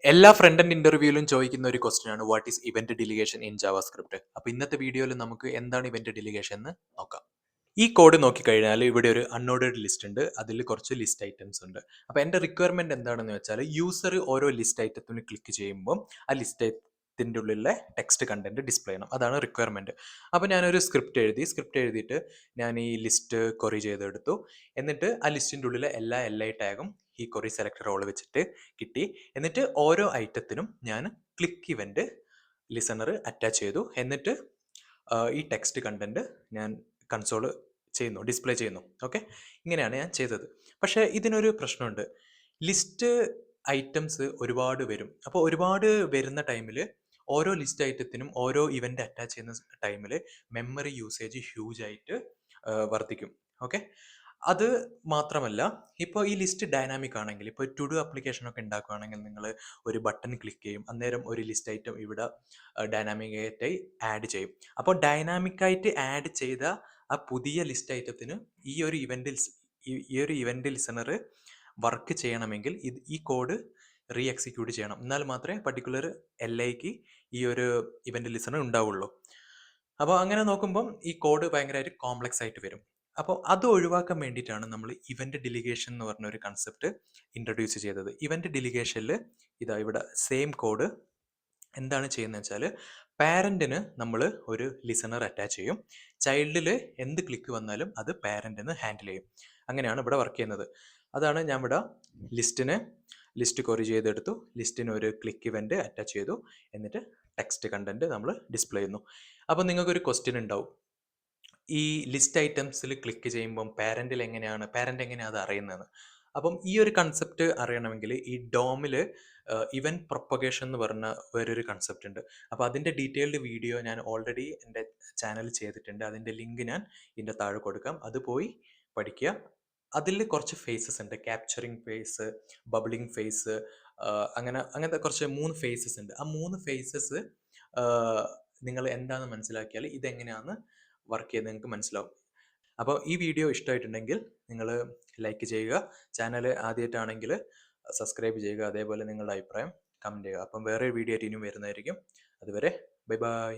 എല്ലാ front end ഇന്റർവ്യൂവിലും ചോദിക്കുന്ന ഒരു ക്വസ്റ്റ്യൻ ആണ് what is event delegation in JavaScript. അപ്പോൾ ഇന്നത്തെ വീഡിയോയിൽ നമുക്ക് എന്താണ് ഇവന്റ് ഡെലിഗേഷൻ എന്ന് നോക്കാം. ഈ കോഡ് നോക്കിക്കഴിഞ്ഞാൽ ഇവിടെ ഒരു അൺഓർഡേഡ് ലിസ്റ്റ് ഉണ്ട്, അതിൽ കുറച്ച് ലിസ്റ്റ് ഐറ്റംസ് ഉണ്ട്. അപ്പോൾ എൻ്റെ റിക്വയർമെന്റ് എന്താണെന്ന് വെച്ചാൽ യൂസർ ഓരോ ലിസ്റ്റ് ഐറ്റത്തിന് ക്ലിക്ക് ചെയ്യുമ്പോൾ ആ ലിസ്റ്റ് ഐറ്റത്തിൻ്റെ ഉള്ളിലെ ടെക്സ്റ്റ് കണ്ടന്റ് ഡിസ്പ്ലേ ചെയ്യണം, അതാണ് റിക്വയർമെന്റ്. അപ്പോൾ ഞാനൊരു സ്ക്രിപ്റ്റ് എഴുതിയിട്ട് ഞാൻ ഈ ലിസ്റ്റ് കൊറി ചെയ്തെടുത്തു. എന്നിട്ട് ആ ലിസ്റ്റിൻ്റെ ഉള്ളിലെ എല്ലാ LI ടാഗും ഈ കൊറി സെലക്ടർ റോൾ വെച്ചിട്ട് കിട്ടി. എന്നിട്ട് ഓരോ ഐറ്റത്തിനും ഞാൻ ക്ലിക്ക് ഇവന്റ് ലിസണർ അറ്റാച്ച് ചെയ്തു. എന്നിട്ട് ഈ ടെക്സ്റ്റ് കണ്ടന്റ് ഞാൻ കൺസോള് ഡിസ്പ്ലേ ചെയ്യുന്നു. ഓക്കെ, ഇങ്ങനെയാണ് ഞാൻ ചെയ്തത്. പക്ഷേ ഇതിനൊരു പ്രശ്നമുണ്ട്. ലിസ്റ്റ് ഐറ്റംസ് ഒരുപാട് വരും. അപ്പോൾ ഒരുപാട് വരുന്ന ടൈമിൽ ഓരോ ലിസ്റ്റ് ഐറ്റത്തിനും ഓരോ ഇവന്റ് അറ്റാച്ച് ചെയ്യുന്ന ടൈമിൽ മെമ്മറി യൂസേജ് ഹ്യൂജ് ആയിട്ട് വർദ്ധിക്കും. ഓക്കെ, അത് മാത്രമല്ല, ഇപ്പോൾ ഈ ലിസ്റ്റ് ഡൈനാമിക് ആണെങ്കിൽ, ഇപ്പോൾ ടു ഡു ആപ്ലിക്കേഷൻ ഒക്കെ ഉണ്ടാക്കുകയാണെങ്കിൽ നിങ്ങൾ ഒരു ബട്ടൺ ക്ലിക്ക് ചെയ്യും, അന്നേരം ഒരു ലിസ്റ്റ് ഐറ്റം ഇവിടെ ഡൈനാമിക് ആയിട്ട് ആഡ് ചെയ്യും. അപ്പോൾ ഡൈനാമിക് ആയിട്ട് ആഡ് ചെയ്ത ആ പുതിയ ലിസ്റ്റ് ഐറ്റത്തിന് ഈ ഒരു ഇവന്റ് ലിസണർ വർക്ക് ചെയ്യണമെങ്കിൽ ഈ കോഡ് റീ എക്സിക്യൂട്ട് ചെയ്യണം, എന്നാൽ മാത്രമേ പർട്ടിക്കുലർ LIക്ക് ഈ ഒരു ഇവന്റ് ലിസണർ ഉണ്ടാവുള്ളൂ. അപ്പോൾ അങ്ങനെ നോക്കുമ്പം ഈ കോഡ് ഭയങ്കരമായിട്ട് കോംപ്ലക്സ് ആയിട്ട് വരും. അപ്പോൾ അത് ഒഴിവാക്കാൻ വേണ്ടിയിട്ടാണ് നമ്മൾ ഇവന്റ് ഡെലിഗേഷൻ എന്ന് പറഞ്ഞ ഒരു കൺസെപ്റ്റ് ഇൻട്രൊഡ്യൂസ് ചെയ്തത്. ഇവന്റ് ഡെലിഗേഷനിൽ ഇതാ ഇവിടെ സെയിം കോഡ് എന്താണ് ചെയ്യുന്നത് വെച്ചാൽ, പാരന്റിന് നമ്മൾ ഒരു ലിസണർ അറ്റാച്ച് ചെയ്യും. ചൈൽഡിൽ എന്ത് ക്ലിക്ക് വന്നാലും അത് പാരന്റിന് ഹാൻഡിൽ ചെയ്യും. അങ്ങനെയാണ് ഇവിടെ വർക്ക് ചെയ്യുന്നത്. അതാണ് ഞാൻ ഇവിടെ ലിസ്റ്റ് കൊറി ചെയ്തെടുത്തു, ലിസ്റ്റിന് ഒരു ക്ലിക്ക് ഇവന്റ് അറ്റാച്ച് ചെയ്തു, എന്നിട്ട് ടെക്സ്റ്റ് കണ്ടന്റ് നമ്മൾ ഡിസ്പ്ലേ ചെയ്യുന്നു. അപ്പോൾ നിങ്ങൾക്കൊരു ക്വസ്റ്റ്യൻ ഉണ്ടാവും, ഈ ലിസ്റ്റ് ഐറ്റംസിൽ ക്ലിക്ക് ചെയ്യുമ്പം പാരന്റ് എങ്ങനെയാണ് അത് അറിയുന്നതെന്ന്. അപ്പം ഈ ഒരു കൺസെപ്റ്റ് അറിയണമെങ്കിൽ ഈ ഡോമിൽ ഇവന്റ് പ്രൊപ്പഗേഷൻ എന്ന് പറഞ്ഞ വേറൊരു കൺസെപ്റ്റ് ഉണ്ട്. അപ്പോൾ അതിൻ്റെ ഡീറ്റെയിൽഡ് വീഡിയോ ഞാൻ ഓൾറെഡി എൻ്റെ ചാനൽ ചെയ്തിട്ടുണ്ട്. അതിൻ്റെ ലിങ്ക് ഞാൻ ഇതിൻ്റെ താഴെ കൊടുക്കാം, അത് പോയി പഠിക്കുക. അതിൽ കുറച്ച് ഫേസസ് ഉണ്ട്, ക്യാപ്ചറിങ് ഫേസ്, ബബിളിങ് ഫേസ്, അങ്ങനത്തെ കുറച്ച് 3 ഫേസസ് ഉണ്ട്. ആ 3 ഫേസസ് നിങ്ങൾ എന്താണെന്ന് മനസ്സിലാക്കിയാൽ ഇതെങ്ങനെയാണെന്ന് വർക്ക് ചെയ്ത് നിങ്ങൾക്ക് മനസ്സിലാവും. അപ്പോൾ ഈ വീഡിയോ ഇഷ്ടമായിട്ടുണ്ടെങ്കിൽ നിങ്ങൾ ലൈക്ക് ചെയ്യുക, ചാനൽ ആദ്യമായിട്ടാണെങ്കിൽ സബ്സ്ക്രൈബ് ചെയ്യുക, അതേപോലെ നിങ്ങളുടെ അഭിപ്രായം കമൻറ്റ് ചെയ്യുക. അപ്പം വേറെ വീഡിയോ ആയിട്ട് ഇനിയും വരുന്നതായിരിക്കും. അതുവരെ ബൈ ബൈ.